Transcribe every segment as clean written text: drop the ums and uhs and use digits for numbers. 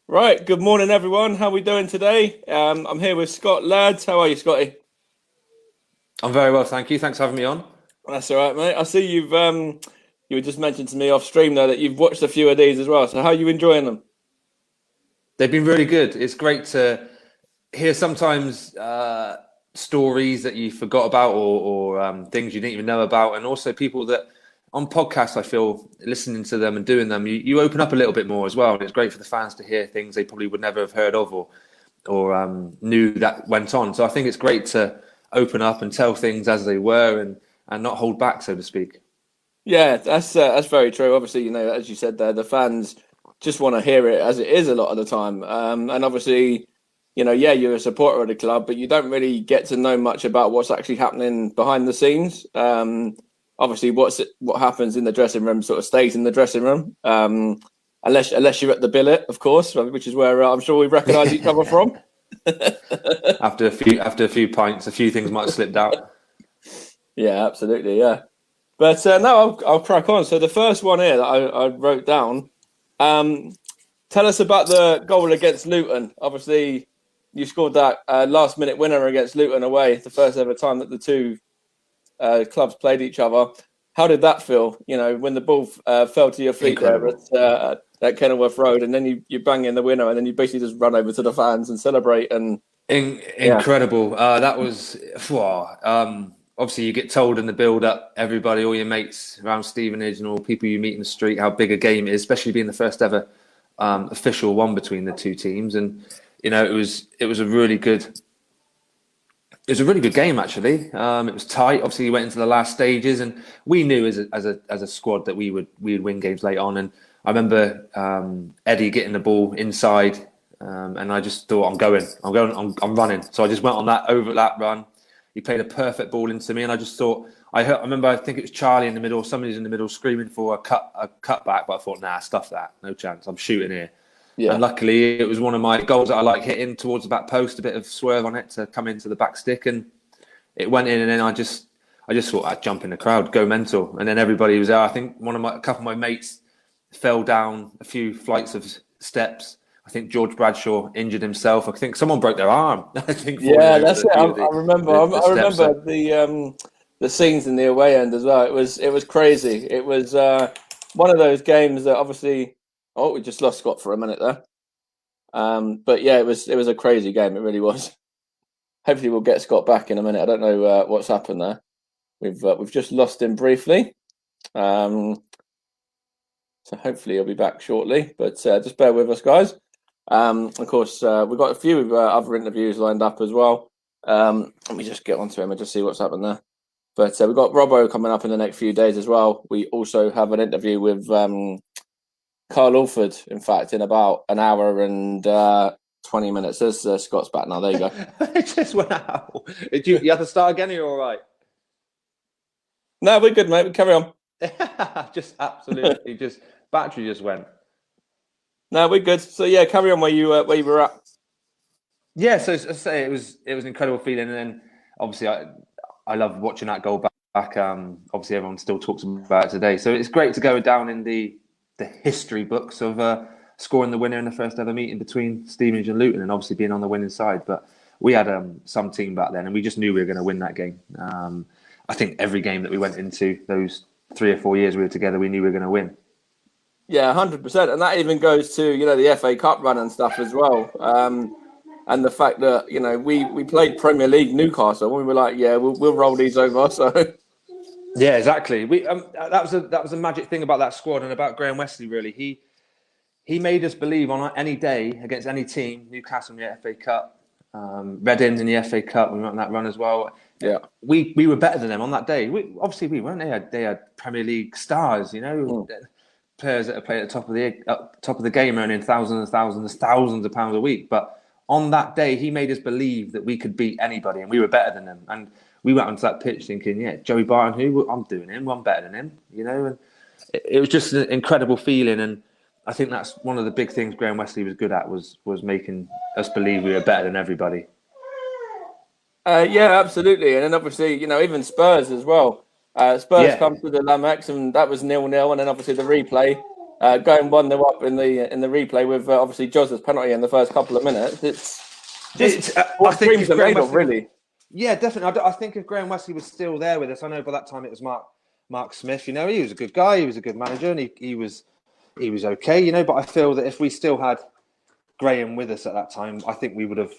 Right, good morning, everyone. How are we doing today? I'm here with Scott Laird. How are you, Scotty? I'm very well, thank you. Thanks for having me on. That's all right, mate. I see you were just mentioned to me off stream there that you've watched a few of these as well. So how are you enjoying them? They've been really good. It's great to hear sometimes stories that you forgot about or things you didn't even know about, and also people that on podcasts. I feel listening to them and doing them, you open up a little bit more as well, and it's great for the fans to hear things they probably would never have heard of or knew that went on. So I think it's great to open up and tell things as they were and not hold back, so to speak. Yeah, that's very true. Obviously, as you said there, the fans just want to hear it as it is a lot of the time. And obviously, yeah, you're a supporter of the club, but you don't really get to know much about what's actually happening behind the scenes. Obviously, what happens in the dressing room sort of stays in the dressing room. Unless you're at the billet, of course, which is where I'm sure we recognise each other from. After a few pints, a few things might have slipped out. Yeah, absolutely, yeah. But no, I'll crack on. So the first one here that I wrote down. Um, Tell us about the goal against Luton. Obviously, you scored that last minute winner against Luton away, the first ever time that the two clubs played each other. How did that feel? When the ball fell to your feet there Incredible. at Kenilworth Road, and then you bang in the winner, and then you basically just run over to the fans and celebrate. And yeah, Incredible. That was obviously you get told in the build up, everybody, all your mates around Stevenage and all people you meet in the street, how big a game it is, especially being the first ever official one between the two teams. And it was a really good game actually. It was tight. Obviously, we went into the last stages, and we knew as a squad that we'd win games late on. And I remember Eddie getting the ball inside, and I just thought, I'm running. So I just went on that run. He played a perfect ball into me, and I just thought, I remember, I think it was Charlie in the middle, somebody's in the middle screaming for a cutback, but I thought, nah, stuff that, no chance. I'm shooting here. And yeah, luckily, it was one of my goals that I like hitting towards the back post, a bit of swerve on it to come into the back stick, and it went in. And then I just thought I'd jump in the crowd, go mental, and then everybody was there. I think a couple of my mates fell down a few flights of steps. I think George Bradshaw injured himself. I think someone broke their arm. I think falling yeah, over that's the it. I, few of I remember. the I steps. remember So the scenes in the away end as well. It was crazy. It was one of those games that obviously. Oh, we just lost Scott for a minute there. But yeah, it was a crazy game. It really was. Hopefully, we'll get Scott back in a minute. I don't know what's happened there. We've just lost him briefly. Um, so hopefully he'll be back shortly. But just bear with us, guys. Of course, we've got a few other interviews lined up as well. Let me just get onto him and just see what's happened there. But we've got Robbo coming up in the next few days as well. We also have an interview with Carl Alford, in fact, in about an hour and 20 minutes. There's Scott's back now. There you go. it just went out. You have to start again. Are you all right? No, we're good, mate. We carry on. Just absolutely, just battery just went. No, we're good. So yeah, carry on where you were at. Yeah, so as I say, it was an incredible feeling, and then obviously I love watching that goal back. Obviously everyone still talks about it today, so it's great to go down in the history books of scoring the winner in the first ever meeting between Stevenage and Luton, and obviously being on the winning side. But we had some team back then, and we just knew we were going to win that game. I think every game that we went into those 3 or 4 years we were together, we knew we were going to win. Yeah, 100%, and that even goes to the FA Cup run and stuff as well. And the fact that we played Premier League Newcastle, and we were like, yeah, we'll roll these over. So Yeah, exactly. We that was a magic thing about that squad and about Graham Wesley. Really, he made us believe on any day against any team. Newcastle in the FA Cup, Reading in the FA Cup. We went on that run as well. yeah, We were better than them on that day. Obviously we weren't. They had Premier League stars. Players that are playing at the top of the game, earning thousands of pounds a week. But on that day, he made us believe that we could beat anybody, and we were better than them. And we went onto that pitch thinking, yeah, Joey Barton, who I'm doing him, I'm better than him. And it was just an incredible feeling. And I think that's one of the big things Graham Wesley was good at was making us believe we were better than everybody. yeah, absolutely. And then obviously, even Spurs as well. Spurs Yeah, come to the Lamex, and that was 0-0. And then obviously the replay, going 1-0 up in the replay with obviously Jos's penalty in the first couple of minutes. It's just I what think dreams are made of, really. Yeah, definitely. I think if Graham Wesley was still there with us, I know by that time it was Mark Smith. You know, he was a good guy. He was a good manager, and he was okay. You know, but I feel that if we still had Graham with us at that time, I think we would have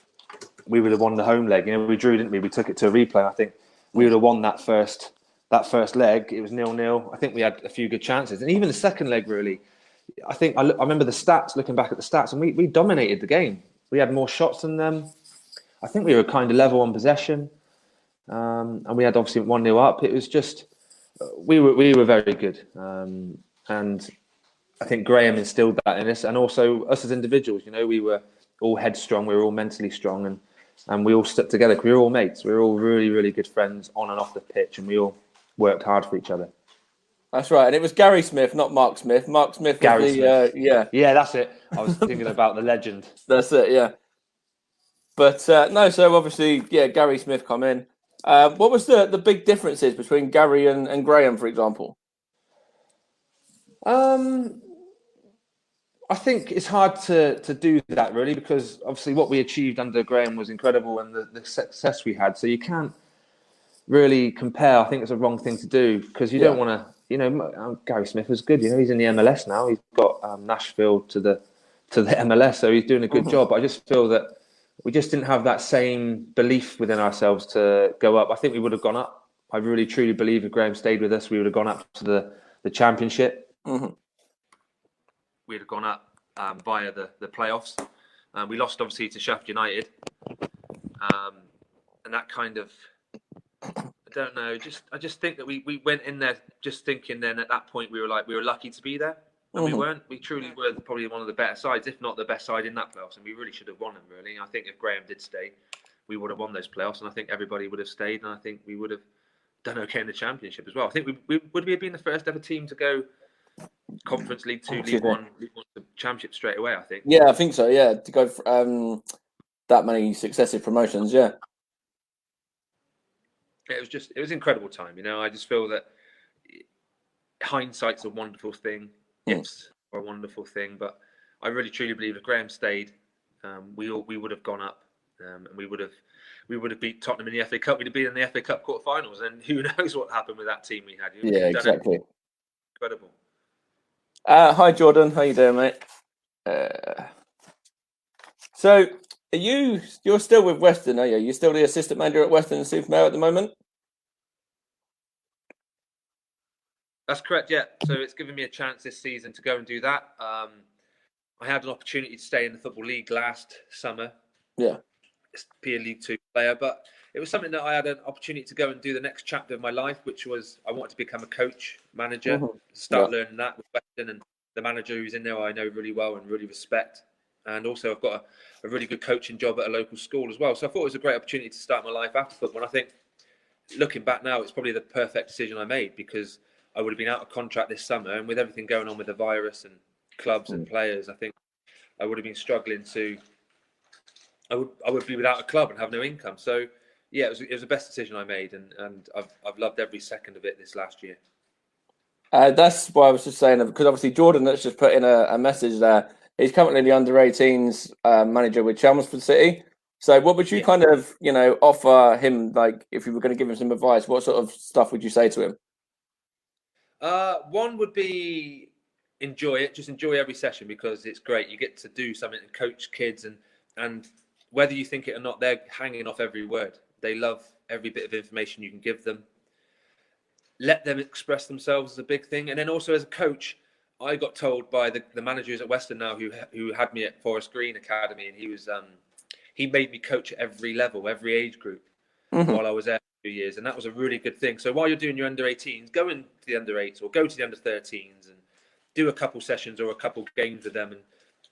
won the home leg. You know, we drew, didn't we? We took it to a replay. I think we would have won that first leg. It was 0-0. I think we had a few good chances, and even the second leg, really. I think I remember the stats. Looking back at the stats, and we dominated the game. We had more shots than them. I think we were kind of level on possession, and we had obviously 1-0 up. It was just we were very good, and I think Graham instilled that in us, and also us as individuals. You know, we were all headstrong, we were all mentally strong, and we all stuck together. We were all mates. We were all really, really good friends on and off the pitch, and we all worked hard for each other. That's right, and it was Gary Smith, not Mark Smith. Mark Smith was Gary Smith. yeah, that's it. I was thinking about the legend. That's it, yeah. But no, so obviously, yeah, Gary Smith come in. What was the big differences between Gary and Graham, for example? I think it's hard to do that, really, because obviously what we achieved under Graham was incredible, and the success we had. So you can't really compare. I think it's a wrong thing to do, because you don't want to. You know, Gary Smith was good. You know, he's in the MLS now. He's got Nashville to the MLS, so he's doing a good job. But I just feel that we just didn't have that same belief within ourselves to go up. I think we would have gone up. I really truly believe if Graham stayed with us, we would have gone up to the championship. Mm-hmm. We'd have gone up via the playoffs. We lost obviously to Sheffield United, and that kind of, I don't know. I just think that we went in there just thinking. Then at that point we were lucky to be there, and we weren't. We truly were probably one of the better sides, if not the best side in that playoffs, and we really should have won them. Really, I think if Graham did stay, we would have won those playoffs, and I think everybody would have stayed, and I think we would have done okay in the championship as well. I think we would have been the first ever team to go Conference League 2, League 1, the Championship straight away, I think. Yeah, I think so, yeah, to go for that many successive promotions, yeah. It was an incredible time, you know. I just feel that hindsight's a wonderful thing, ifs are a wonderful thing, but I really truly believe if Graham stayed, we would have gone up, and we would have beat Tottenham in the FA Cup. We'd have been in the FA Cup quarterfinals, and who knows what happened with that team we had. Yeah, exactly. Incredible. Hi, Jordan. How you doing, mate? So, you're still with Western, are you? You're still the assistant manager at Western-super-Mare at the moment? That's correct, yeah. So it's given me a chance this season to go and do that. I had an opportunity to stay in the Football League last summer. Yeah. Be a League 2 player, but it was something that I had an opportunity to go and do the next chapter of my life, which was I wanted to become a coach, manager, start learning that with Western, and the manager who's in there I know really well and really respect. And also I've got a really good coaching job at a local school as well. So I thought it was a great opportunity to start my life after football. And I think looking back now, it's probably the perfect decision I made, because I would have been out of contract this summer, and with everything going on with the virus and clubs and players, I think I would have been struggling to. I would be without a club and have no income. So yeah, it was the best decision I made, and I've loved every second of it this last year. That's what I was just saying, because obviously Jordan that's just put in a message there. He's currently the under-18s manager with Chelmsford City. So what would you kind of, offer him, like, if you were going to give him some advice, what sort of stuff would you say to him? One would be enjoy it. Just enjoy every session, because it's great. You get to do something and coach kids, and whether you think it or not, they're hanging off every word. They love every bit of information you can give them. Let them express themselves is a big thing. And then also as a coach, I got told by the managers at Western now who had me at Forest Green Academy, and he made me coach at every level, every age group while I was there for 2 years. And that was a really good thing. So while you're doing your under-18s, go into the under-8s or go to the under-13s and do a couple sessions or a couple games with them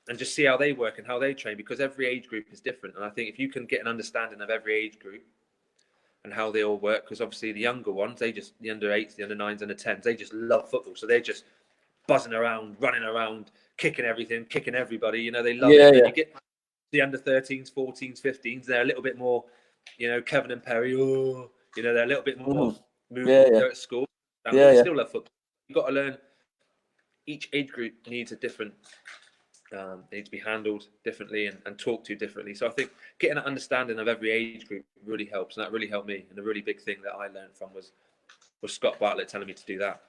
and just see how they work and how they train, because every age group is different. And I think if you can get an understanding of every age group and how they all work, because obviously the younger ones, the under-8s, the under-9s, under-10s, they just love football. So they're just buzzing around, running around, kicking everything, kicking everybody. They love it. And you get the under-13s, 14s, 15s, they're a little bit more, Kevin and Perry, they're a little bit more moving at school. And they still love football. You've got to learn each age group needs a different. They need to be handled differently and talked to differently. So I think getting an understanding of every age group really helps, and that really helped me. And a really big thing that I learned from was Scott Bartlett telling me to do that.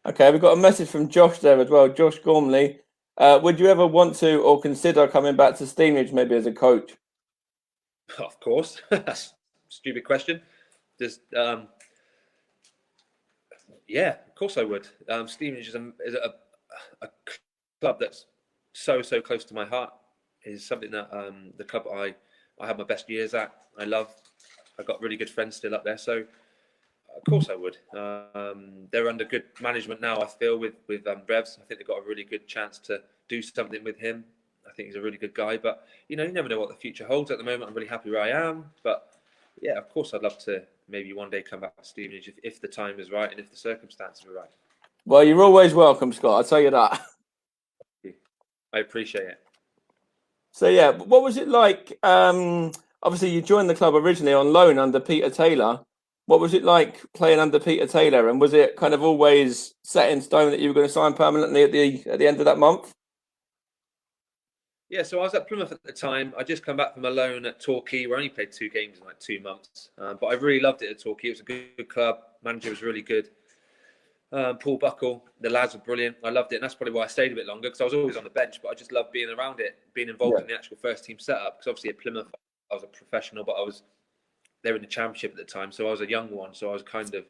Okay, we've got a message from Josh there as well. Josh Gormley. Would you ever want to or consider coming back to Stevenage maybe as a coach? Of course, that's a stupid question. Just yeah, of course I would. Stevenage is a club that's so close to my heart. Is something that the club I had my best years at. I love. I got really good friends still up there, so of course I would. They're under good management now. I feel with Revs. I think they've got a really good chance to do something with him. I think he's a really good guy, but you never know what the future holds. At the moment, I'm really happy where I am, but yeah, of course, I'd love to maybe one day come back to Stevenage if the time is right and if the circumstances are right. Well, you're always welcome, Scott. I'll tell you that. I appreciate it. So yeah, what was it like? Obviously, you joined the club originally on loan under Peter Taylor. What was it like playing under Peter Taylor? And was it kind of always set in stone that you were going to sign permanently at the end of that month? Yeah, so I was at Plymouth at the time. I just come back from a loan at Torquay. We only played 2 games in like 2 months, but I really loved it at Torquay. It was a good club. Manager was really good. Paul Buckle, the lads were brilliant. I loved it, and that's probably why I stayed a bit longer because I was always on the bench, but I just loved being around it, being involved in the actual first team setup. Because obviously at Plymouth, I was a professional, but they were in the Championship at the time, so I was a young one, so I was kind of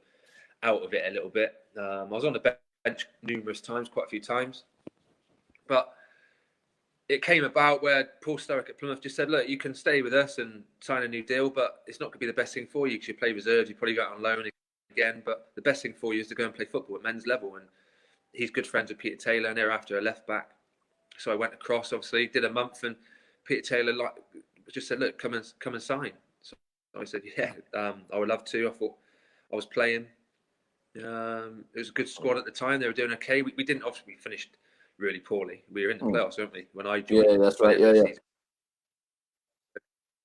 out of it a little bit. I was on the bench numerous times, quite a few times, but it came about where Paul Sturrock at Plymouth just said, look, you can stay with us and sign a new deal, but it's not going to be the best thing for you because you play reserves, you probably go out on loan again, but the best thing for you is to go and play football at men's level. And he's good friends with Peter Taylor, and they're after a left back. So I went across, obviously, did a month, and Peter Taylor just said, look, come and sign. So I said, yeah, I would love to. I thought I was playing. It was a good squad at the time. They were doing okay. We didn't, obviously, we finished really poorly. We were in the playoffs, weren't we? When I joined. Yeah, that's right. Yeah.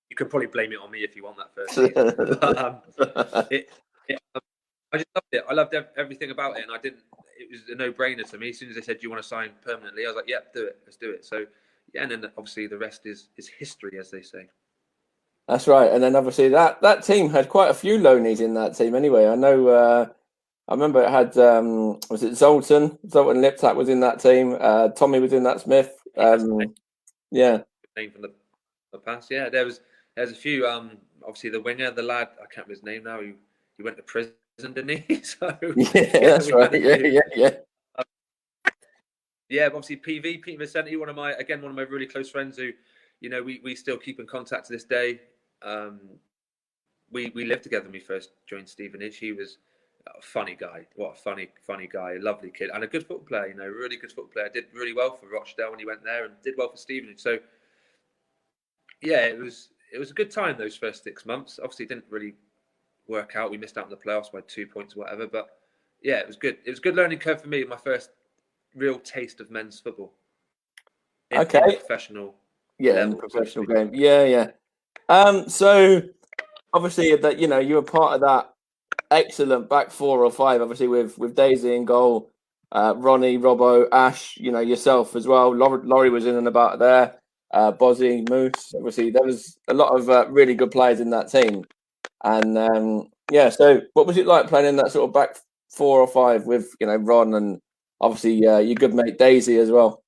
You can probably blame it on me if you want that first season. But I just loved it. I loved everything about it, and it was a no-brainer to me. As soon as they said, "Do you want to sign permanently?" I was like, "Yeah, do it. Let's do it." So, yeah, and then obviously the rest is history, as they say. That's right. And then obviously that team had quite a few loanies in that team. Anyway, I know. I remember it had was it Zoltan? Zoltan Liptak was in that team. Tommy was in that. Smith. Yeah. Name from the past. Yeah, there's a few. Obviously the winger, the lad, I can't remember his name now. He went to prison, didn't he? So yeah, that's right. Yeah. Yeah, obviously PV, Peter Vicente, one of my really close friends who, we still keep in contact to this day. We lived together when we first joined Stevenage. He was a funny guy. What a funny guy. A lovely kid and a good football player. Really good football player. Did really well for Rochdale when he went there and did well for Stevenage. So yeah, it was a good time those first 6 months. Obviously, it didn't really work out. We missed out in the playoffs by 2 points or whatever. But yeah, it was good. It was a good learning curve for me. My first real taste of men's football. In professional. Yeah, level, in the professional game. Yeah. So obviously that you were part of that excellent back 4 or 5. Obviously with Daisy in goal, Ronnie, Robbo, Ash. Yourself as well. Laurie was in and about there. Bozzy, Moose. Obviously, there was a lot of really good players in that team. And yeah, so what was it like playing in that sort of back 4 or 5 with Ron and obviously your good mate Daisy as well?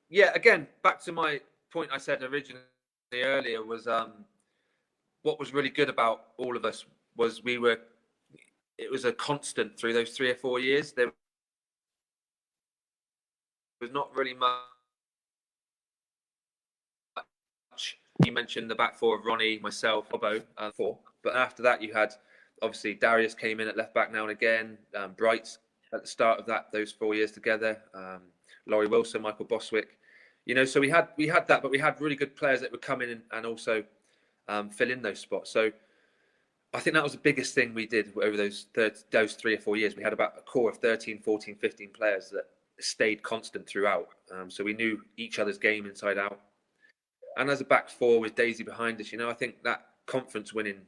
Yeah, again, back to my point I said originally earlier was what was really good about all of us was it was a constant through those 3 or 4 years. There was not really much. You mentioned the back 4 of Ronnie, myself, Robbo, 4. But after that, you had obviously Darius came in at left back now and again. Brights at the start of those 4 years together. Laurie Wilson, Michael Boswick. So we had that, but we had really good players that would come in and also fill in those spots. So I think that was the biggest thing we did over those 3 or 4 years. We had about a core of 13, 14, 15 players that stayed constant throughout. So we knew each other's game inside out. And as a back 4 with Daisy behind us, I think that conference winning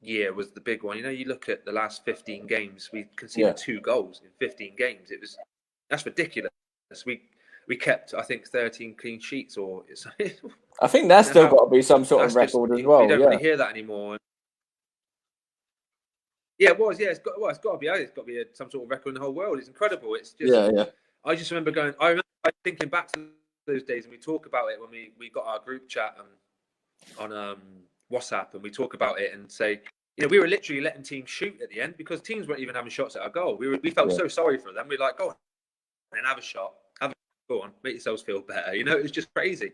year was the big one. You look at the last 15 games, we conceded 2 goals in 15 games. That's ridiculous. We kept, I think, 13 clean sheets, or I think that's still got to be some sort of record as well. You don't really hear that anymore. Yeah, it was. Yeah, it's got to be. It's got to be some sort of record in the whole world. It's incredible. It's just. Yeah. I just remember going. I remember thinking back to those days, and we talk about it when we got our group chat on WhatsApp, and we talk about it and say, we were literally letting teams shoot at the end because teams weren't even having shots at our goal. We felt so sorry for them. We were like, go on and have a shot. Go on, make yourselves feel better. It was just crazy.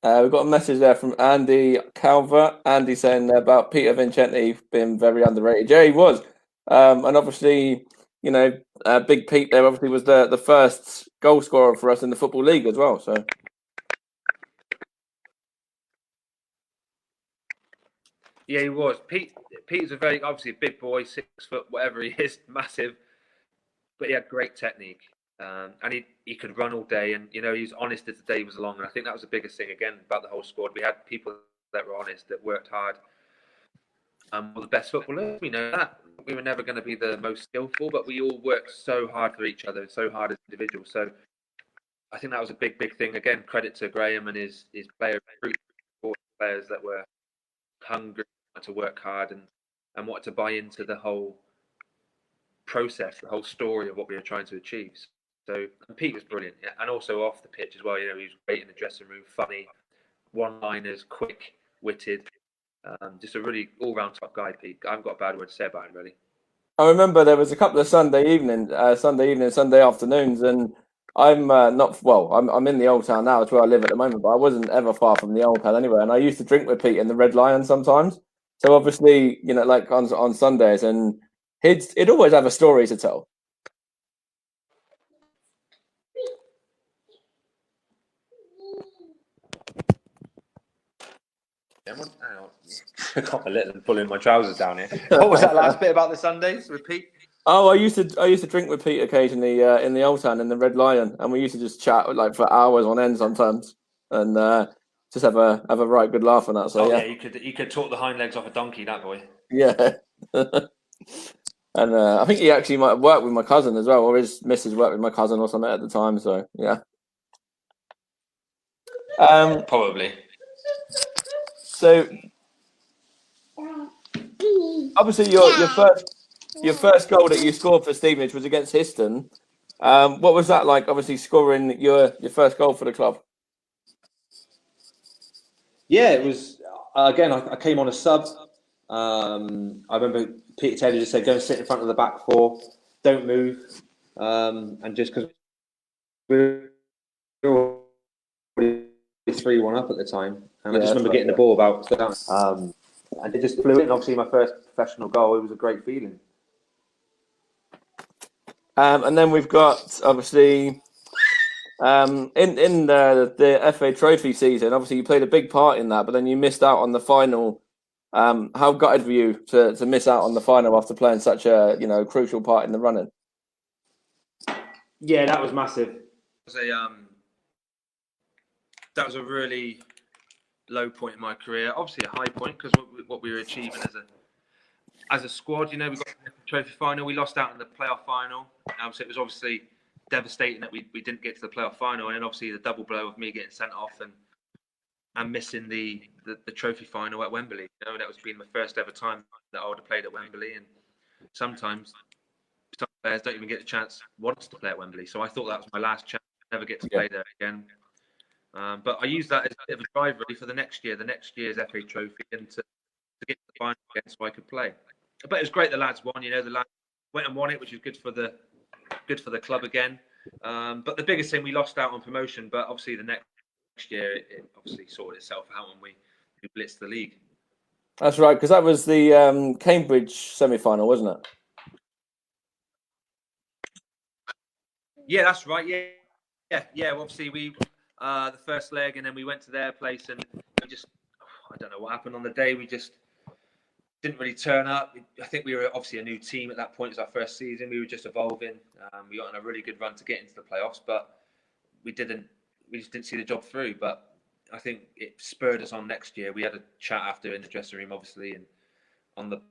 We've got a message there from Andy Calvert. Andy saying about Peter Vincenti being very underrated. Yeah, he was. And obviously, Big Pete there obviously was the first goal scorer for us in the Football League as well. So. Yeah, he was. Peter's obviously a big boy, 6 foot, whatever he is, massive. But he had great technique. And he could run all day, and he was honest as the day was long. And I think that was the biggest thing again about the whole squad. We had people that were honest, that worked hard. Were the best footballers. We know that we were never going to be the most skillful, but we all worked so hard for each other, so hard as individuals. So I think that was a big thing. Again, credit to Graham and his players that were hungry to work hard and wanted to buy into the whole process, the whole story of what we were trying to achieve. So Pete was brilliant, and also off the pitch as well. He was great in the dressing room, funny, one-liners, quick-witted, just a really all-round top guy. Pete, I haven't got a bad word to say about him, really. I remember there was a couple of Sunday Sunday afternoons, and I'm I'm in the Old Town now. It's where I live at the moment, but I wasn't ever far from the Old Town anyway. And I used to drink with Pete in the Red Lion sometimes. So obviously, like on Sundays, and he'd always have a story to tell. I can't let them pulling my trousers down here. What was that last bit about the Sundays? Repeat. Oh, I used to drink with Pete occasionally in the Old Town in the Red Lion, and we used to just chat for hours on end sometimes, and just have a right good laugh on that. So yeah, you could talk the hind legs off a donkey, that boy. Yeah, and I think he actually might have worked with my cousin as well, or his missus worked with my cousin or something at the time. So yeah, probably. So obviously your first goal that you scored for Stevenage was against Histon. What was that like? Obviously scoring your first goal for the club. Yeah, it was. Again, I came on a sub. I remember Peter Taylor just said, "Go and sit in front of the back four, don't move," and just because we were already 3-1 up at the time, and I just remember getting the ball about, and it just flew in. Obviously, my first professional goal. It was a great feeling. And then we've got obviously in the FA Trophy season. Obviously, you played a big part in that, but then you missed out on the final. How gutted were you to miss out on the final after playing such a crucial part in the running? Yeah, that was massive. That was a really low point in my career. Obviously, a high point because what we were achieving as a squad. We got the trophy final. We lost out in the playoff final. So it was obviously devastating that we didn't get to the playoff final, and then obviously the double blow of me getting sent off and missing the trophy final at Wembley. That was being the first ever time that I would have played at Wembley, and sometimes some players don't even get a chance once to play at Wembley. So I thought that was my last chance to never get to play there again. But I used that as a bit of a drive really for the next year's FA Trophy, and to get to the final again so I could play. But it was great the lads won. The lads went and won it, which was good for the club again. But the biggest thing, we lost out on promotion. But obviously the next year it obviously sorted itself out, and we blitzed the league. That's right, because that was the Cambridge semi-final, wasn't it? Yeah, that's right. Yeah. Obviously we the first leg, and then we went to their place, and we just I don't know what happened on the day. We just didn't really turn up. I think we were obviously a new team at that point. It was our first season. We were just evolving. We got on a really good run to get into the playoffs, but we just didn't see the job through. But I think it spurred us on next year. We had a chat after in the dressing room, obviously, and on the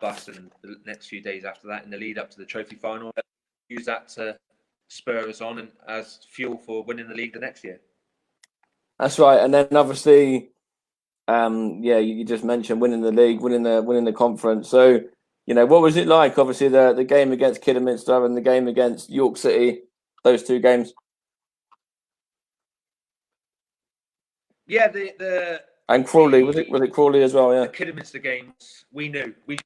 bus, and the next few days after that, in the lead up to the trophy final. Use that to spur us on and as fuel for winning the league the next year. That's right, and then obviously, you just mentioned winning the league, winning the conference. So, what was it like? Obviously, the game against Kidderminster and the game against York City, those two games. Yeah, and Crawley, was it Crawley as well? Yeah, the Kidderminster games, we knew we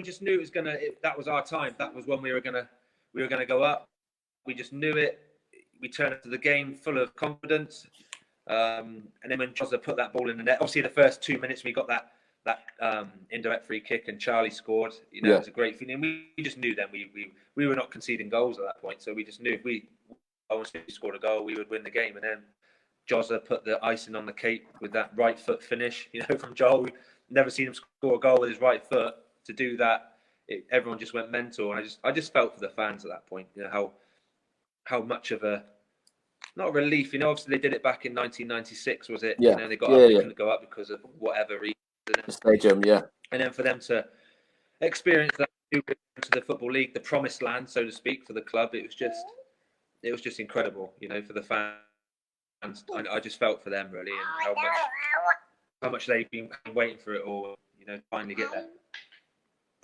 just knew it was that was our time. That was when we were gonna go up. We just knew it. We turned up to the game full of confidence. And then when Josler put that ball in the net, obviously the first 2 minutes we got that indirect free kick and Charlie scored. It was a great feeling. We just knew then we were not conceding goals at that point, so we just knew if we scored a goal, we would win the game. And then Josler put the icing on the cake with that right foot finish. From Joel, we've never seen him score a goal with his right foot. To do that, everyone just went mental, and I just felt for the fans at that point. How much of a not relief. Obviously they did it back in 1996, was it? Yeah. They got up, they couldn't go up because of whatever reason. The stadium, yeah. And then for them to experience that to the Football League, the promised land, so to speak, for the club, it was just incredible. For the fans, I just felt for them really, and how much they've been waiting for it all. Finally get there.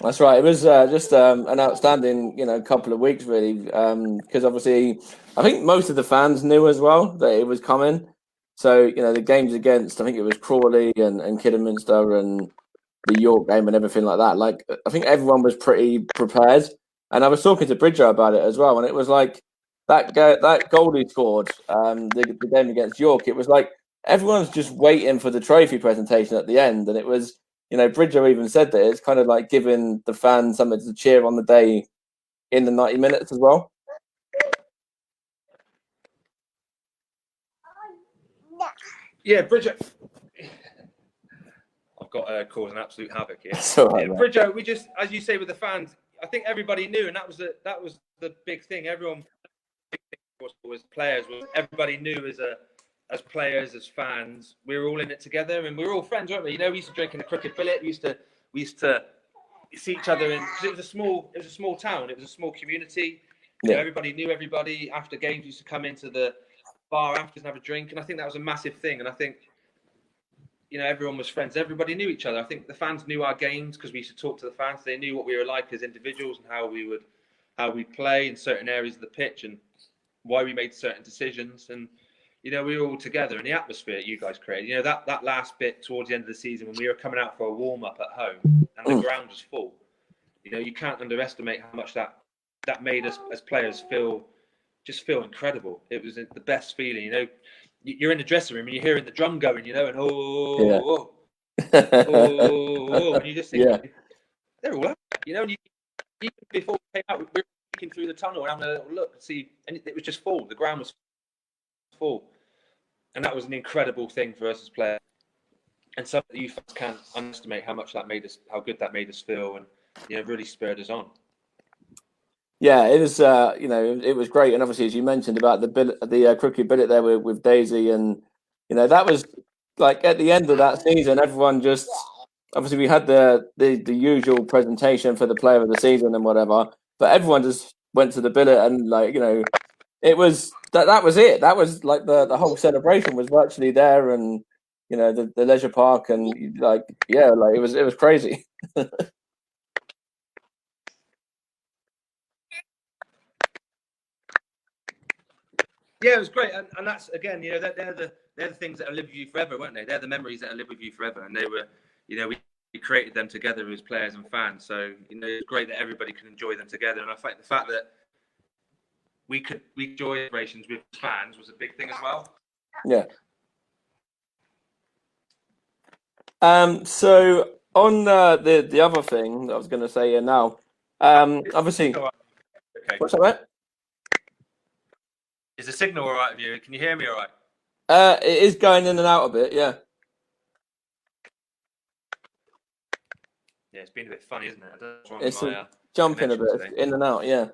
That's right. It was just an outstanding, couple of weeks really, because obviously I think most of the fans knew as well that it was coming. So the games against, I think it was Crawley and Kidderminster and the York game and everything like that. Like I think everyone was pretty prepared, and I was talking to Bridger about it as well, and it was like that goal he scored, the game against York. It was like everyone's just waiting for the trophy presentation at the end, and it was. Bridger even said that it's kind of like giving the fans something to cheer on the day in the 90 minutes as well. Yeah, Bridger. I've got to cause an absolute havoc here. All right, Bridger, we just, as you say, with the fans, I think everybody knew, and that was the big thing. Everyone was players. Everybody knew as players, as fans, we were all in it together, and we were all friends, weren't we? We used to drink in the cricket billet. We used to see each other because it was a small town. It was a small community. Everybody knew everybody. After games, used to come into the bar after and have a drink, and I think that was a massive thing. And I think everyone was friends. Everybody knew each other. I think the fans knew our games because we used to talk to the fans. They knew what we were like as individuals and how we play in certain areas of the pitch and why we made certain decisions. And we were all together, and the atmosphere you guys created. That last bit towards the end of the season when we were coming out for a warm up at home and the ground was full. You can't underestimate how much that made us as players feel incredible. It was the best feeling. You're in the dressing room and you're hearing the drum going, and and you just think they're all out, and you before we came out, we were looking through the tunnel and having a little look to see, and it was just full. The ground was full, and that was an incredible thing for us as players, and something that you fans can't underestimate how good that made us feel, and really spurred us on. Yeah, it was it was great, and obviously as you mentioned about the cricket billet there with Daisy, and that was like at the end of that season, everyone just obviously we had the usual presentation for the player of the season and whatever, but everyone just went to the billet and it was that was it. That was like the whole celebration was virtually there, and the leisure park, and it was crazy. Yeah, it was great, and that's again, they're the things that live with you forever, weren't they? They're the memories that live with you forever, and they were, we created them together as players and fans. So it's great that everybody can enjoy them together, and I think the fact that we enjoy celebrations with fans was a big thing as well. Yeah. So on the other thing that I was going to say here now, obviously, okay. What's that, mate? Is the signal all right with you? Can you hear me all right? It is going in and out a bit, yeah. Yeah, it's been a bit funny, isn't it? It's jumping a bit today. In and out, yeah.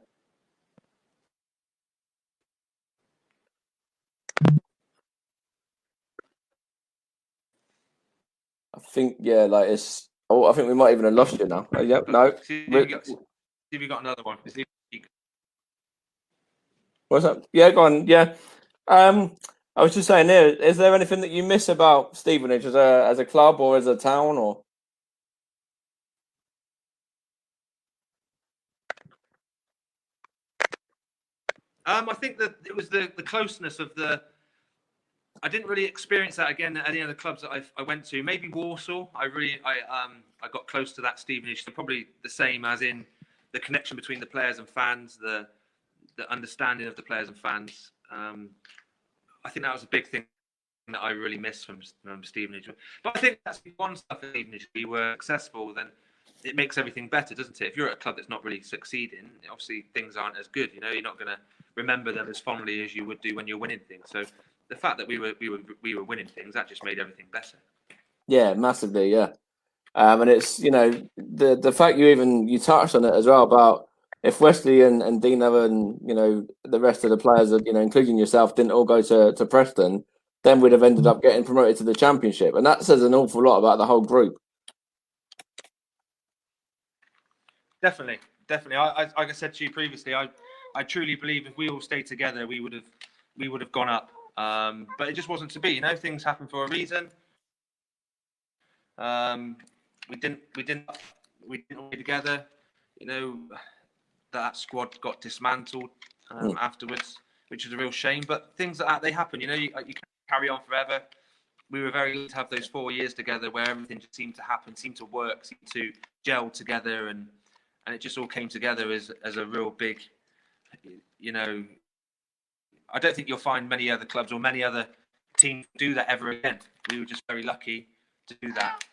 think like it's. Oh, I think we might even have lost you now. Yep, no. See if you got another one. What's up? Yeah, go on. Yeah. I was just saying there, is there anything that you miss about Stevenage as a club or as a town or? I think that it was the closeness of the. I didn't really experience that again at any of the clubs that I went to. Maybe Warsaw. I got close to that Stevenage. So probably the same as in the connection between the players and fans, the understanding of the players and fans. I think that was a big thing that I really missed from Stevenage. But I think that's one stuff at Stevenage. If we were successful, then it makes everything better, doesn't it? If you're at a club that's not really succeeding, obviously things aren't as good. You're not going to remember them as fondly as you would do when you're winning things. So the fact that we were winning things, that just made everything better. Yeah, massively. Yeah, and it's the fact you touched on it as well about if Wesley and Dino and the rest of the players, including yourself, didn't all go to Preston, then we'd have ended up getting promoted to the Championship, and that says an awful lot about the whole group. Definitely. Like I said to you previously, I truly believe if we all stayed together, we would have gone up. But it just wasn't to be. Things happen for a reason. We didn't play together. That squad got dismantled afterwards, which is a real shame. But things like that, they happen. You can't carry on forever. We were very lucky to have those 4 years together where everything just seemed to happen, seemed to work, seemed to gel together, and it just all came together as a real big, I don't think you'll find many other clubs or many other teams do that ever again. We were just very lucky to do that.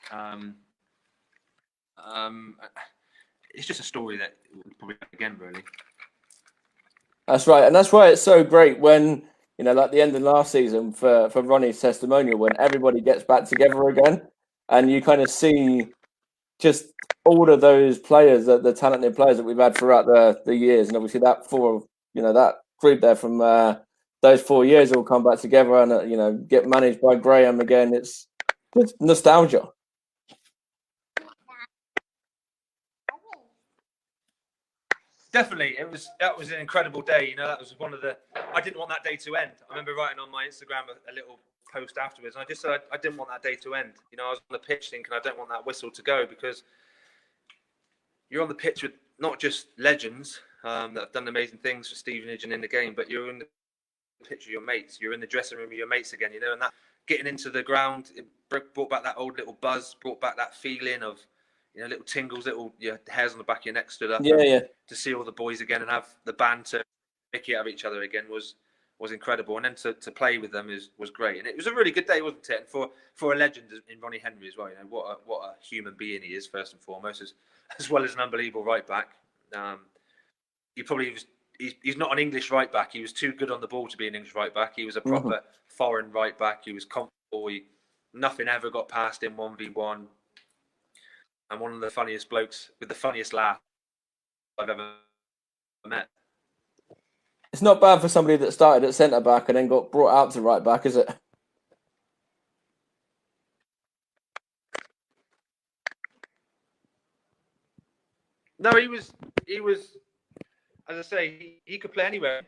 It's just a story that we'll probably again, really. That's right, and that's why it's so great when like the end of last season for Ronnie's testimonial, when everybody gets back together again, and you kind of see just all of those players, the talented players that we've had throughout the years, and obviously that that group there from those 4 years all come back together and get managed by Graham again. It's just nostalgia. Definitely, that was an incredible day. That was one of the. I didn't want that day to end. I remember writing on my Instagram a little post afterwards, and I just said I didn't want that day to end. I was on the pitch thinking I don't want that whistle to go, because you're on the pitch with not just legends that have done amazing things for Stevenage and in the game, but you're in the pitch with your mates. You're in the dressing room with your mates again. And that getting into the ground, it brought back that old little buzz, brought back that feeling of little tingles, little hairs on the back of your neck stood up. Yeah. To see all the boys again and have the banter, Mickey out of each other again was incredible. And then to play with them was great. And it was a really good day, wasn't it? And for a legend in Ronnie Henry as well. What a human being he is, first and foremost, as well as an unbelievable right back. He's not an English right back. He was too good on the ball to be an English right back. He was a proper foreign right back. He was comfortable. Nothing ever got past him 1v1. And one of the funniest blokes with the funniest laugh I've ever met. It's not bad for somebody that started at centre back and then got brought out to right back, is it? No, he was. As I say, he could play anywhere,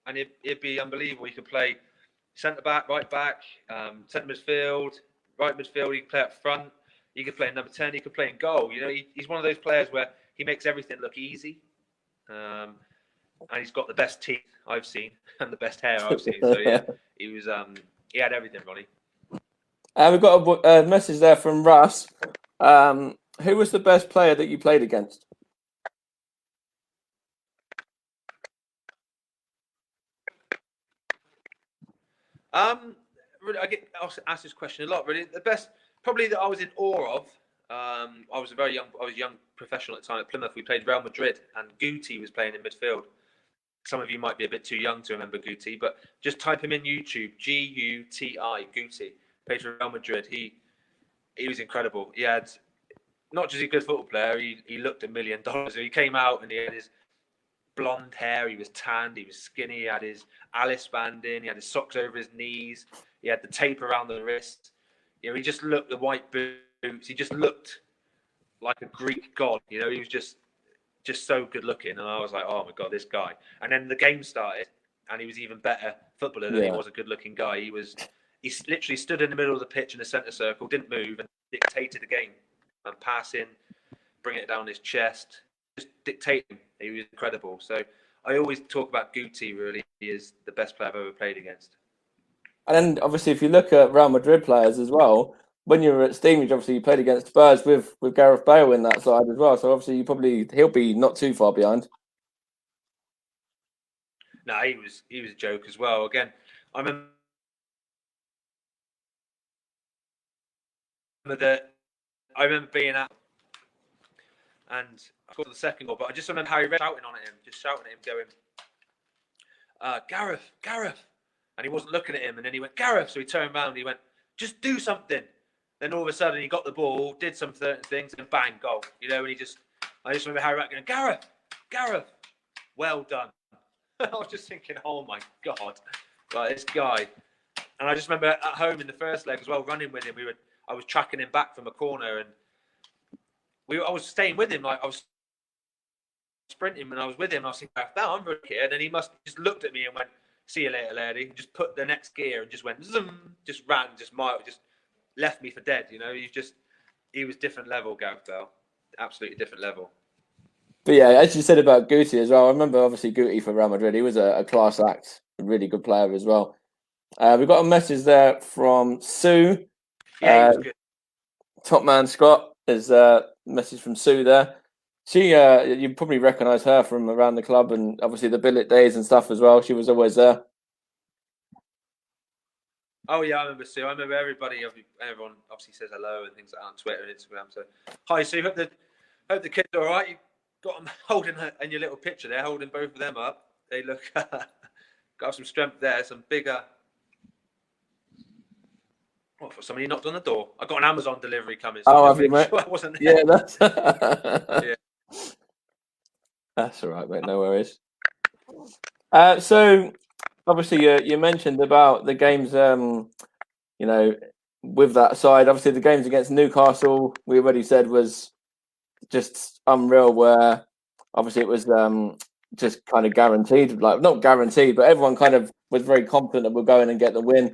and it'd be unbelievable. He could play centre back, right back, centre midfield, right midfield. He could play up front. He could play in number 10. He could play in goal. He's one of those players where he makes everything look easy. And he's got the best teeth I've seen and the best hair I've seen. So yeah, he had everything, Ronnie. We've got a message there from Russ. Who was the best player that you played against? Really, I get asked this question a lot. Really, the best probably that I was in awe of. I was a young professional at the time at Plymouth. We played Real Madrid, and Guti was playing in midfield. Some of you might be a bit too young to remember Guti, but just type him in YouTube. Guti, Guti. Played for Real Madrid. He was incredible. He had not just a good football player. He looked $1 million. He came out and he had his blonde hair. He was tanned. He was skinny. He had his Alice band in. He had his socks over his knees. He had the tape around the wrist. He just looked the white boots boots. He just looked like a Greek god. You know, he was just so good looking, and I was like, oh my god, this guy. And then the game started, and he was even better footballer than he was a good looking guy. He literally stood in the middle of the pitch in the centre circle, didn't move, and dictated the game. And passing, bringing it down his chest, just dictating. He was incredible. So I always talk about Guti. Really, he is the best player I've ever played against. And then obviously, if you look at Real Madrid players as well, when you were at Stevenage, obviously you played against Spurs with Gareth Bale in that side as well. So obviously, he'll be not too far behind. No, he was a joke as well. Again, I remember being at, and I scored the second goal, but I just remember Harry Redknapp shouting at him, going, Gareth. And he wasn't looking at him, and then he went, Gareth. So he turned around and he went, just do something. Then all of a sudden he got the ball, did some certain things, and bang, goal. You know, and I just remember Harry Redknapp going, Gareth, well done. I was just thinking, oh my God, like this guy. And I just remember at home in the first leg as well, running with him. I was tracking him back from a corner, and I was staying with him. Like I was sprinting when I was with him. And I was thinking, now I'm here. And then he must just looked at me and went, see you later, Laird. He just put the next gear and just went zoom, just ran, just left me for dead. You know, he was different level, Gareth Bale, absolutely different level. But yeah, as you said about Guti as well, I remember obviously Guti for Real Madrid. He was a class act, a really good player as well. We've got a message there from Sue. Yeah, he was good. Top man Scott is a message from Sue there. She, you probably recognise her from around the club and obviously the billet days and stuff as well. She was always there. Oh yeah, I remember Sue. I remember everyone obviously says hello and things like that on Twitter and Instagram. So, hi Sue. Hope the kids are all right. You got them holding her in your little picture there, holding both of them up. They look got some strength there. Some bigger. What for? Somebody knocked on the door. I got an Amazon delivery coming. So have you, mate? Sure I wasn't there. Yeah, that's yeah. That's all right, mate. No worries. So obviously you mentioned about the games. You know, with that side, obviously the games against Newcastle, we already said was just unreal. Where obviously it was just kind of guaranteed, like not guaranteed, but everyone kind of was very confident that we'll go in and get the win.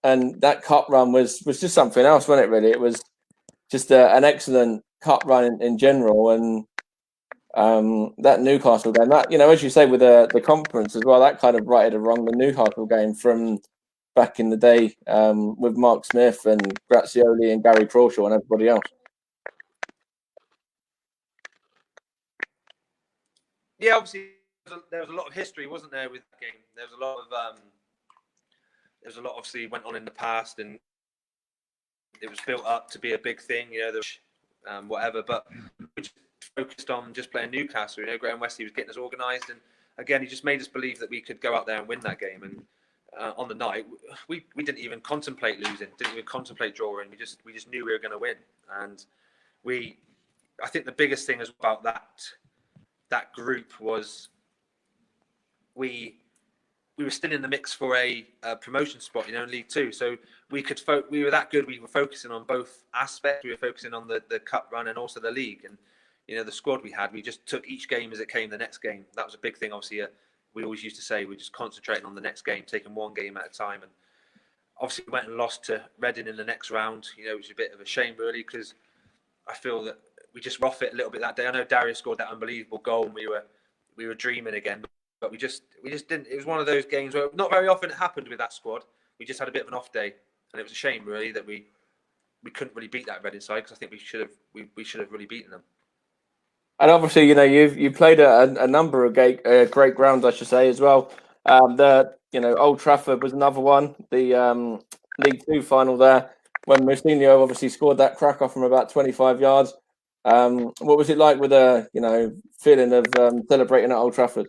And that cup run was just something else, wasn't it? Really, it was just an excellent cup run in general, and that Newcastle game, that, you know, as you say with the conference as well, that kind of righted a wrong. The Newcastle game from back in the day with Mark Smith and Grazioli and Gary Crawshaw and everybody else. Yeah, obviously there was a lot of history, wasn't there, with that game? There was a lot obviously went on in the past, and it was built up to be a big thing, you know, whatever. But we just focused on just playing Newcastle. You know, Graham Westley was getting us organised, and again, he just made us believe that we could go out there and win that game. And on the night, we didn't even contemplate losing, didn't even contemplate drawing. We just knew we were going to win. And I think the biggest thing about that group was we were still in the mix for a promotion spot, you know, in League Two. So we were that good. We were focusing on both aspects. We were focusing on the cup run and also the league. And, you know, the squad we had, we just took each game as it came the next game. That was a big thing, obviously. We always used to say we're just concentrating on the next game, taking one game at a time. And obviously we went and lost to Reading in the next round, you know, which was a bit of a shame, really, because I feel that we just roughed it a little bit that day. I know Darius scored that unbelievable goal, and we were dreaming again. But we just didn't. It was one of those games where not very often it happened with that squad. We just had a bit of an off day, and it was a shame, really, that we couldn't really beat that Reading side, because I think we should have really beaten them. And obviously, you know, you played a number of great grounds, I should say, as well. Old Trafford was another one. The League Two final there, when Mourinho obviously scored that cracker from about 25 yards. What was it like with the feeling of celebrating at Old Trafford?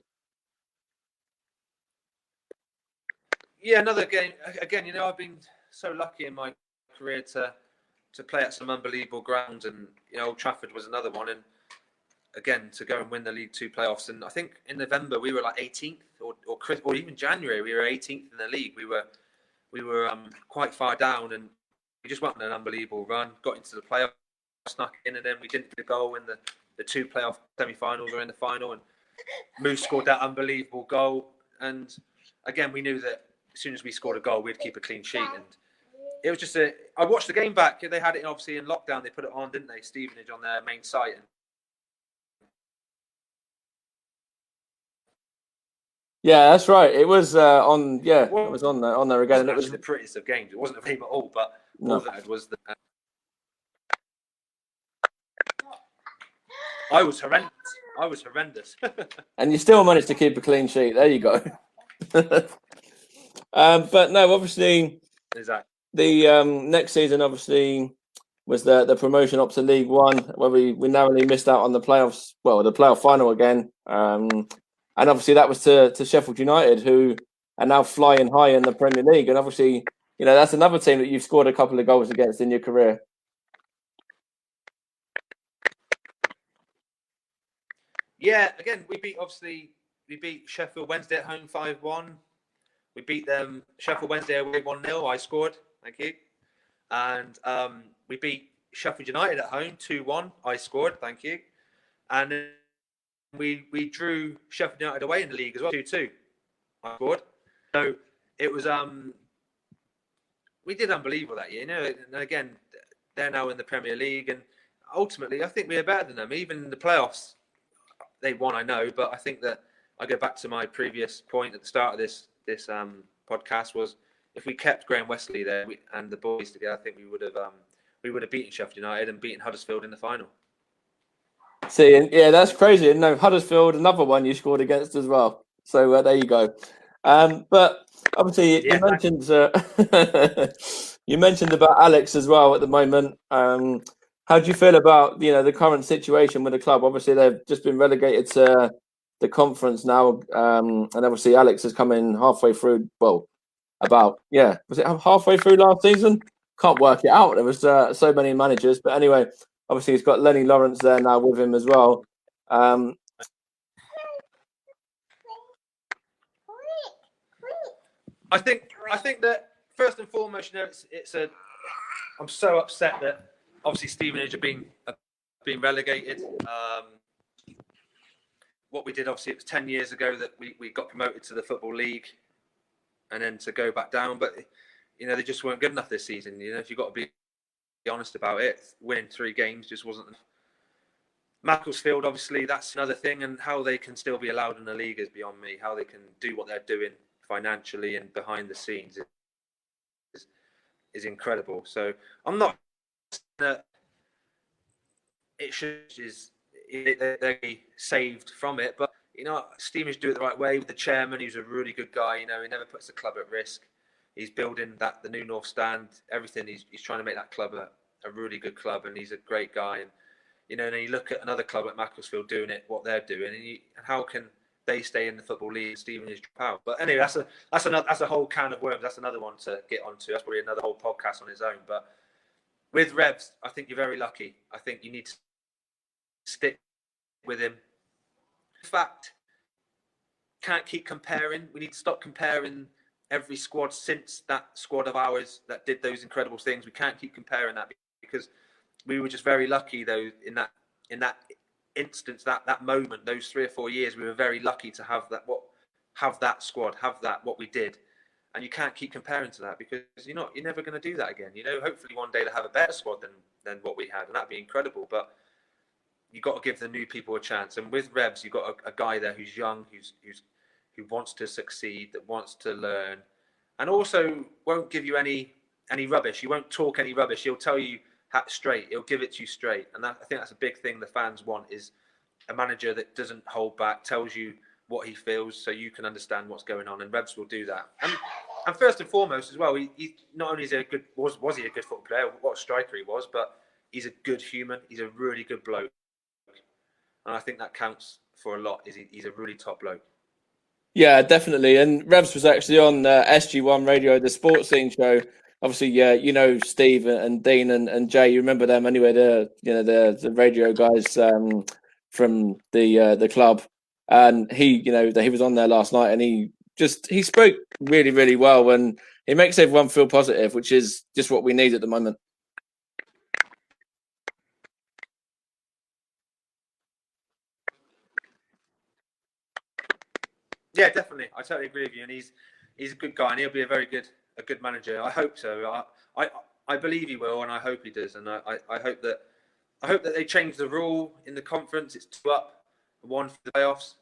Yeah, another game. Again, you know, I've been so lucky in my career to play at some unbelievable grounds, and, you know, Old Trafford was another one. And again, to go and win the League Two playoffs. And I think in November we were like 18th, or even January we were 18th in the league. We were quite far down, and just went on an unbelievable run, got into the playoffs, snuck in, and then we didn't get the goal in the 2 playoff semi-finals or in the final, and Moose scored that unbelievable goal. And again, we knew that as soon as we scored a goal, we'd keep a clean sheet. And it was just I watched the game back. They had it obviously in lockdown. They put it on, didn't they? Stevenage on their main site. And yeah, that's right. It was on. Yeah, it was on there again. It was the prettiest of games. It wasn't a game at all, but all that was the. I was horrendous. And you still managed to keep a clean sheet. There you go. But no, obviously, exactly. The next season obviously was the promotion up to League One, where we narrowly missed out on the playoffs. Well, the playoff final again. And obviously that was to Sheffield United, who are now flying high in the Premier League. And obviously, that's another team that you've scored a couple of goals against in your career. Yeah, again, we beat Sheffield Wednesday at home 5-1. We beat them Sheffield Wednesday away 1-0. I scored, thank you. And we beat Sheffield United at home 2-1. I scored, thank you. And then we drew Sheffield United away in the league as well 2-2. I scored. So it was we did unbelievable that year. And again, they're now in the Premier League, and ultimately, I think we are better than them. Even in the playoffs, they won, I know, but I think that I go back to my previous point at the start of this podcast was if we kept Graham Westley there and the boys together, I think we would have beaten Sheffield United and beaten Huddersfield in the final. See, yeah, that's crazy. No, Huddersfield, another one you scored against as well. So there you go. But obviously, you mentioned you mentioned about Alex as well at the moment. How do you feel about the current situation with the club? Obviously, they've just been relegated to the conference now, and obviously Alex has come in halfway through. Well, was it halfway through last season? Can't work it out. There was so many managers, but anyway, obviously he's got Lenny Lawrence there now with him as well. I think that first and foremost, I'm so upset that obviously Stevenage have been relegated. What we did, obviously, it was 10 years ago that we got promoted to the Football League, and then to go back down. But they just weren't good enough this season. If you've got to be honest about it, winning 3 games just wasn't enough. Macclesfield, obviously, that's another thing, and how they can still be allowed in the league is beyond me. How they can do what they're doing financially and behind the scenes is incredible. So I'm not that it should they're saved from it, but Stevenage do it the right way with the chairman. He's a really good guy. He never puts the club at risk. He's building the new North Stand, everything. He's trying to make that club a really good club, and he's a great guy. And and then you look at another club at Macclesfield doing it, what they're doing, and how can they stay in the Football League and Stevenage drop out? But anyway, that's a whole can of worms. That's another one to get onto. That's probably another whole podcast on its own. But with Revs, I think you're very lucky. I think you need to stick with him. In fact, can't keep comparing. We need to stop comparing every squad since that squad of ours that did those incredible things. We can't keep comparing that because we were just very lucky, though, in that instance, that moment, those 3 or 4 years, we were very lucky to have that squad, have that what we did. And you can't keep comparing to that because you're never going to do that again. Hopefully one day they'll have a better squad than what we had, and that'd be incredible. But you've got to give the new people a chance. And with Revs, you've got a guy there who's young, who wants to succeed, that wants to learn, and also won't give you any rubbish. He won't talk any rubbish. He'll tell you straight. He'll give it to you straight. And I think that's a big thing the fans want, is a manager that doesn't hold back, tells you what he feels so you can understand what's going on. And Revs will do that. And first and foremost as well, he not only is he was he a good football player, what a striker he was, but he's a good human. He's a really good bloke. And I think that counts for a lot. He's a really top bloke. Yeah, definitely. And Revs was actually on SG1 Radio, the sports scene show. Obviously, yeah, Steve and Dean and Jay. You remember them anyway? The radio guys from the club. And he was on there last night, and he spoke really, really well. And he makes everyone feel positive, which is just what we need at the moment. Yeah, definitely. I totally agree with you, and he's a good guy, and he'll be a good manager. I hope so. I believe he will, and I hope he does. And I hope that they change the rule in the conference. It's 2 up, 1 for the playoffs.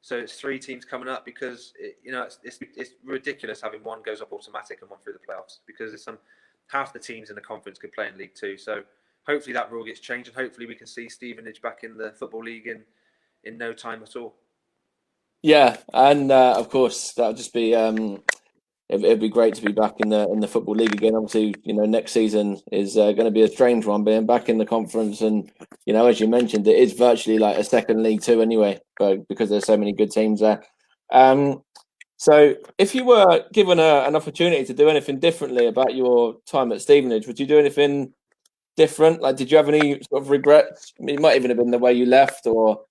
So it's 3 teams coming up, because it's ridiculous having 1 goes up automatic and 1 through the playoffs, because there's half the teams in the conference could play in League Two. So hopefully that rule gets changed, and hopefully we can see Stevenage back in the Football League in no time at all. Yeah, and of course that'll just be it'd be great to be back in the Football League again. Obviously, next season is going to be a strange one, being back in the conference, and as you mentioned, it is virtually like a second League Two anyway, but because there's so many good teams there. So if you were given an opportunity to do anything differently about your time at Stevenage, would you do anything different? Like, did you have any sort of regrets? It might even have been the way you left, or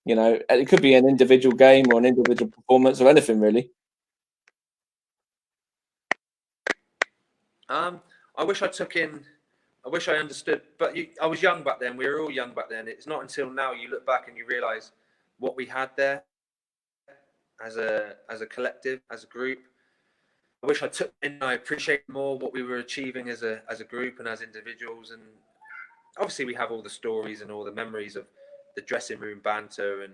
it could be an individual game or an individual performance or anything really. I wish I understood, but I was young back then. We were all young back then. It's not until now you look back and you realise what we had there as a collective, as a group. I wish I took in. I appreciate more what we were achieving as a group and as individuals. And obviously, we have all the stories and all the memories of the dressing room banter and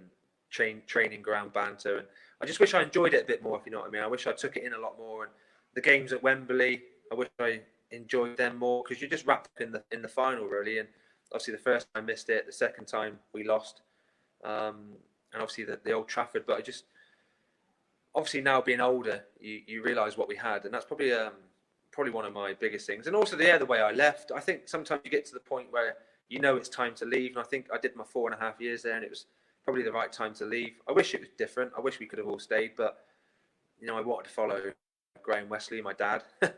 training ground banter. And I just wish I enjoyed it a bit more, if you know what I mean. I wish I took it in a lot more. And the games at Wembley, I wish I enjoyed them more, because you're just wrapped up in the final, really. And obviously, the first time I missed it, the second time we lost, and obviously the Old Trafford. But obviously now being older, you realise what we had, and that's probably one of my biggest things. And also the other way I left, I think sometimes you get to the point where it's time to leave, and I think I did my 4.5 years there, and it was probably the right time to leave. I wish it was different. I wish we could have all stayed, but I wanted to follow Graham Wesley, my dad. I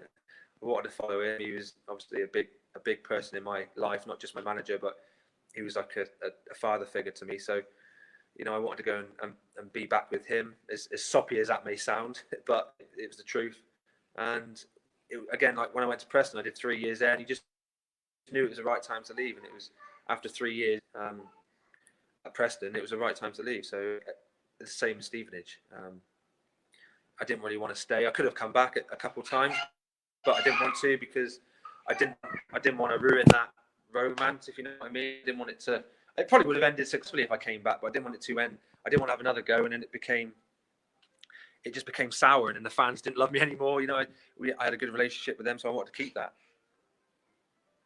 wanted to follow him. He was obviously a big person in my life, not just my manager, but he was like a father figure to me. So I wanted to go and be back with him, as soppy as that may sound, but it was the truth. And again, like when I went to Preston, I did 3 years there, and you just knew it was the right time to leave. And it was after 3 years at Preston, it was the right time to leave. So the same as Stevenage. I didn't really want to stay. I could have come back a couple of times, but I didn't want to, because I didn't want to ruin that romance, if you know what I mean. I didn't want it to. It probably would have ended successfully if I came back, but I didn't want it to end. I didn't want to have another go, and then it just became sour, and the fans didn't love me anymore. I had a good relationship with them, so I wanted to keep that.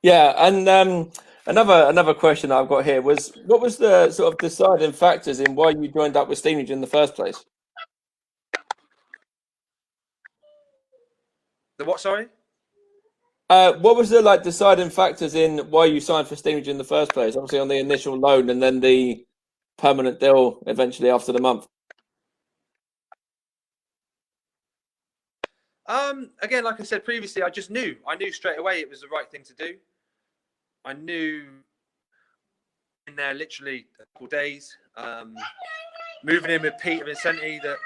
Yeah, and another question I've got here was, what was the sort of deciding factors in why you joined up with Stevenage in the first place? The what? Sorry. What was the deciding factors in why you signed for Stevenage in the first place? Obviously on the initial loan, and then the permanent deal eventually after the month. Again, like I said previously, I knew straight away it was the right thing to do. I knew in there literally a couple days, moving in with Peter Vincenti, that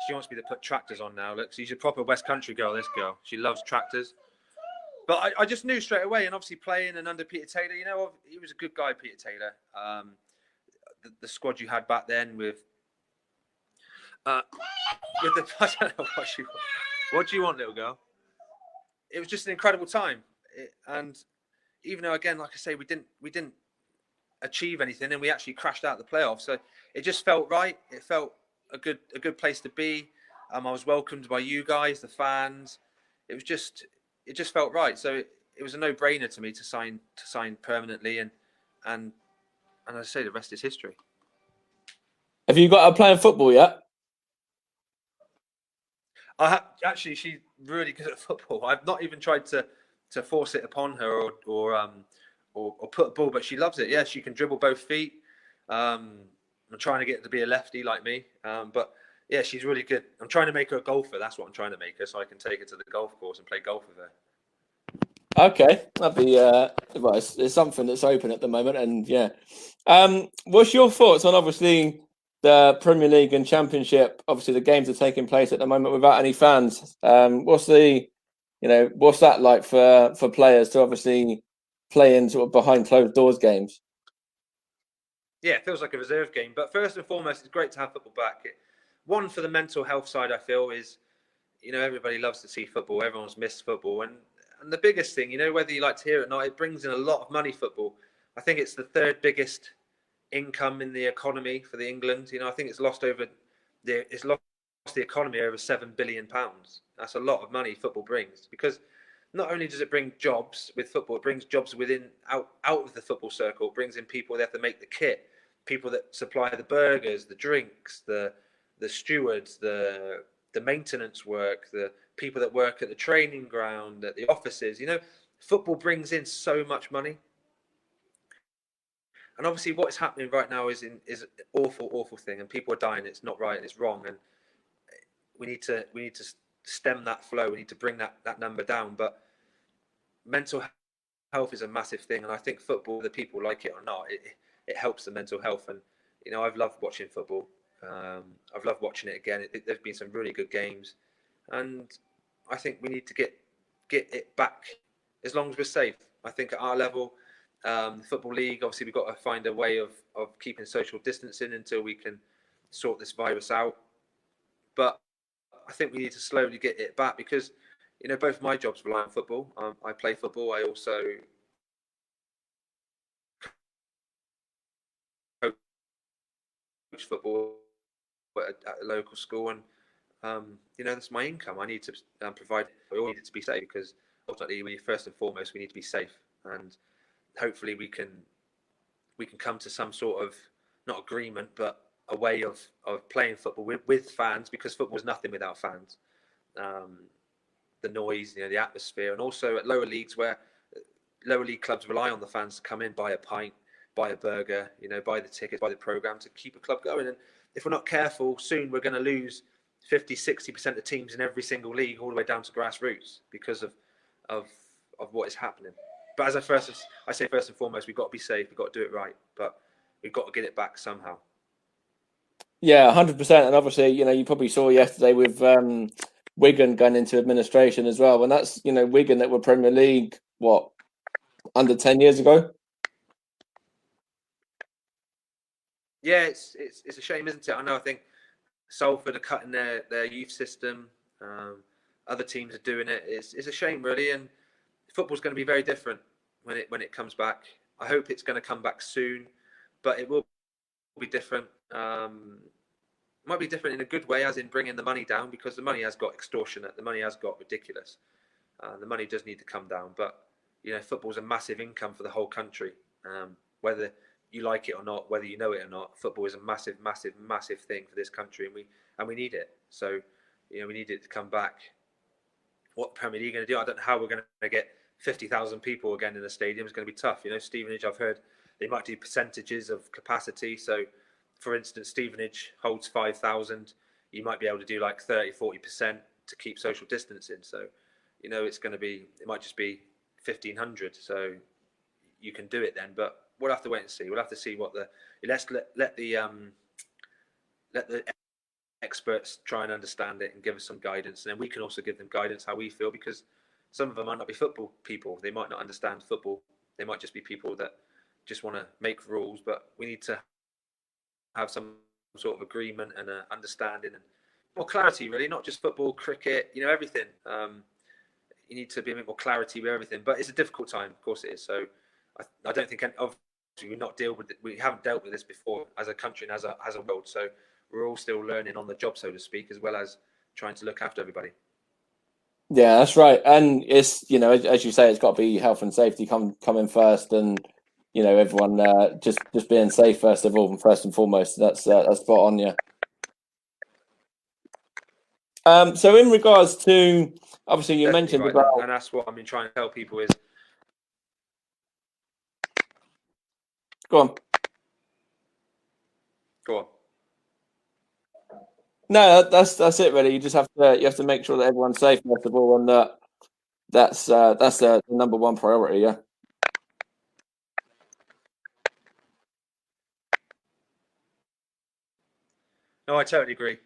she wants me to put tractors on now. Look, she's a proper West Country girl, this girl. She loves tractors. But I just knew straight away, and obviously playing and under Peter Taylor, he was a good guy, Peter Taylor. The squad you had back then with the I don't know what do you want, little girl? It was just an incredible time, and even though, again, like I say, we didn't achieve anything, and we actually crashed out the playoffs, so it just felt right. It felt a good place to be. I was welcomed by you guys, the fans. It just felt right. So it was a no-brainer to me to sign permanently, and as I say, the rest is history. Have you got her playing football yet? Actually, she's really good at football. I've not even tried to force it upon her or put a ball, but she loves it. Yeah, she can dribble both feet. I'm trying to get her to be a lefty like me, but yeah, she's really good. I'm trying to make her a golfer. That's what I'm trying to make her, so I can take her to the golf course and play golf with her. Okay, that'd be well, it's something that's open at the moment, and yeah. What's your thoughts on, obviously, the Premier League and Championship, obviously the games are taking place at the moment without any fans. What's that like for players to obviously play in sort of behind closed doors games? Yeah, it feels like a reserve game. But first and foremost, it's great to have football back. One, for the mental health side, I feel is, everybody loves to see football. Everyone's missed football. And the biggest thing, whether you like to hear it or not, it brings in a lot of money, football. I think it's the third biggest income in the economy for the England. I think it's lost the economy over £7 billion. That's a lot of money football brings, because not only does it bring jobs with football, it brings jobs out of the football circle. It brings in people that have to make the kit, people that supply the burgers, the drinks, the stewards, the maintenance work, the people that work at the training ground, at the offices. Football brings in so much money. And obviously, what's happening right now is an awful thing, and people are dying. It's not right. It's wrong, and we need to stem that flow. We need to bring that number down. But mental health is a massive thing, and I think football, whether people like it or not, it helps the mental health. And I've loved watching football. I've loved watching it again. There's been some really good games, and I think we need to get it back as long as we're safe. I think at our level, the Football League, obviously we've got to find a way of keeping social distancing until we can sort this virus out. But I think we need to slowly get it back, because both my jobs rely on football. I play football. I also coach football at a local school, and that's my income. I need to provide. We all need it to be safe, because ultimately, first and foremost, we need to be safe, and hopefully we can come to some sort of, not agreement, but a way of playing football with fans, because football is nothing without fans. The noise, the atmosphere, and also at lower leagues, where lower league clubs rely on the fans to come in, buy a pint, buy a burger, buy the tickets, buy the programme to keep a club going. And if we're not careful, soon we're going to lose 50-60% of teams in every single league, all the way down to grassroots, because of what is happening. But as I say, first and foremost, we've got to be safe. We've got to do it right, but we've got to get it back somehow. Yeah, 100%. And obviously, you probably saw yesterday with Wigan going into administration as well. And that's, Wigan that were Premier League, under 10 years ago? Yeah, it's a shame, isn't it? I think Salford are cutting their youth system. Other teams are doing it. It's a shame, really. And football's going to be very different when it comes back. I hope it's going to come back soon, but it will be different. Might be different in a good way, as in bringing the money down, because the money has got extortionate. The money has got ridiculous. The money does need to come down, but football's a massive income for the whole country. Whether you like it or not, whether you know it or not, football is a massive thing for this country, and we need it. So we need it to come back. What the Premier League going to do? I don't know how we're going to get 50,000 people again in the stadium. It's going to be tough. Stevenage, I've heard they might do percentages of capacity. So, for instance, Stevenage holds 5,000. You might be able to do like 30-40% to keep social distancing. So, it's going to be, it might just be 1,500. So you can do it then, but we'll have to wait and see. We'll have to see what let the experts try and understand it and give us some guidance, and then we can also give them guidance how we feel, because some of them might not be football people. They might not understand football. They might just be people that just want to make rules, but we need to have some sort of agreement and understanding and more clarity, really, not just football, cricket, everything. You need to be a bit more clarity with everything, but it's a difficult time, of course it is. So I don't think, obviously, we haven't dealt with this before as a country and as a world. So we're all still learning on the job, so to speak, as well as trying to look after everybody. Yeah, that's right. And it's, as you say, it's got to be health and safety coming first, and everyone just being safe first of all, and first and foremost. That's spot on. Yeah. So in regards to, obviously, you Definitely mentioned right, about, and that's what I've been trying to tell people is. Go on. Go on. No, that's it. Really, you just have to make sure that everyone's safe first of all, and that's the number one priority. Yeah. No, I totally agree.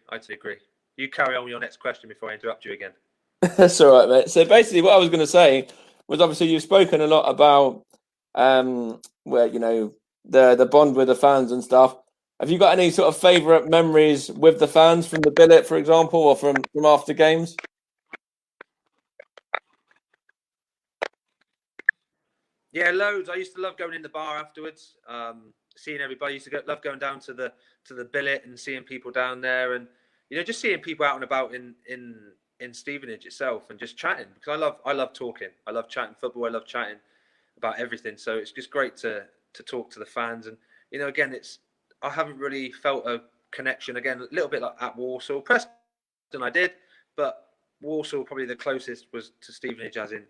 You carry on with your next question before I interrupt you again. That's all right, mate. So basically, what I was going to say was obviously you've spoken a lot about where the bond with the fans and stuff. Have you got any sort of favourite memories with the fans from the billet, for example, or from after games? Yeah, loads. I used to love going in the bar afterwards, seeing everybody. I used to love going down to the billet and seeing people down there, and just seeing people out and about in Stevenage itself, and just chatting, because I love talking. I love chatting football. I love chatting about everything. So it's just great to talk to the fans, and again, I haven't really felt a connection again. A little bit like at Walsall, Preston, I did, but Walsall probably the closest was to Stevenage, as in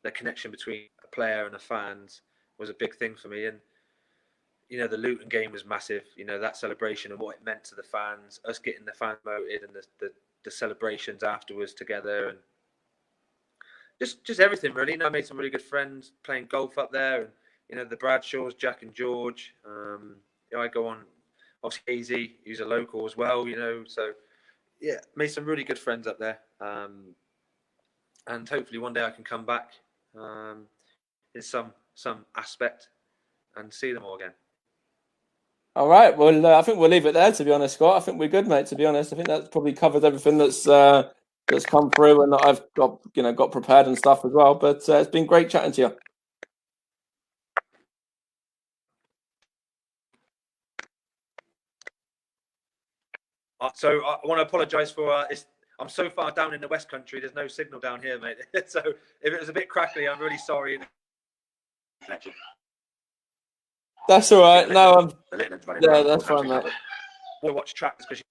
the connection between a player and the fans was a big thing for me. And the Luton game was massive. That celebration and what it meant to the fans, us getting the fans voted, and the celebrations afterwards together, and just everything really. I made some really good friends playing golf up there, and the Bradshaws, Jack and George. I go on, obviously Hazy, who's a local as well. So yeah, made some really good friends up there. And hopefully one day I can come back in some aspect and see them all again. All right. Well, I think we'll leave it there. To be honest, Scott, I think we're good, mate. To be honest, I think that's probably covered everything that's come through and that I've got prepared and stuff as well. But it's been great chatting to you. So I want to apologise for I'm so far down in the West Country. There's no signal down here, mate. So if it was a bit crackly, I'm really sorry. That's all right. No, yeah, that's fine, mate. We'll watch tracks because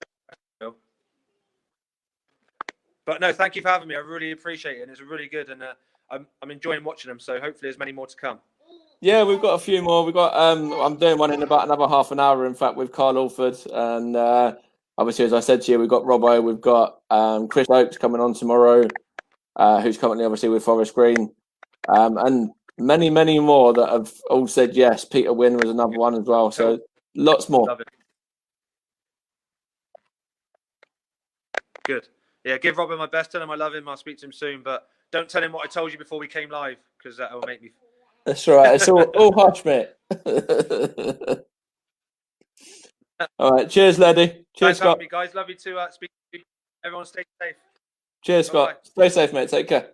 But no, thank you for having me. I really appreciate it, and it's really good, and I'm enjoying watching them. So hopefully, there's many more to come. Yeah, we've got a few more. We've got I'm doing one in about another half an hour. In fact, with Carl Alford, and obviously, as I said to you, we've got Robbo, we've got Chris Oakes coming on tomorrow, who's currently obviously with Forest Green, and many, many more that have all said yes. Peter Wynn was another one as well. So lots more. Love it. Good. Yeah, give Robin my best. Tell him I love him. I'll speak to him soon. But don't tell him what I told you before we came live, because that will make me... That's right. It's all hush, mate. All right. Cheers, Leddy. Cheers, Scott. Me, guys. Love you to speak to you. Everyone stay safe. Cheers, Scott. Bye-bye. Stay safe, mate. Take care.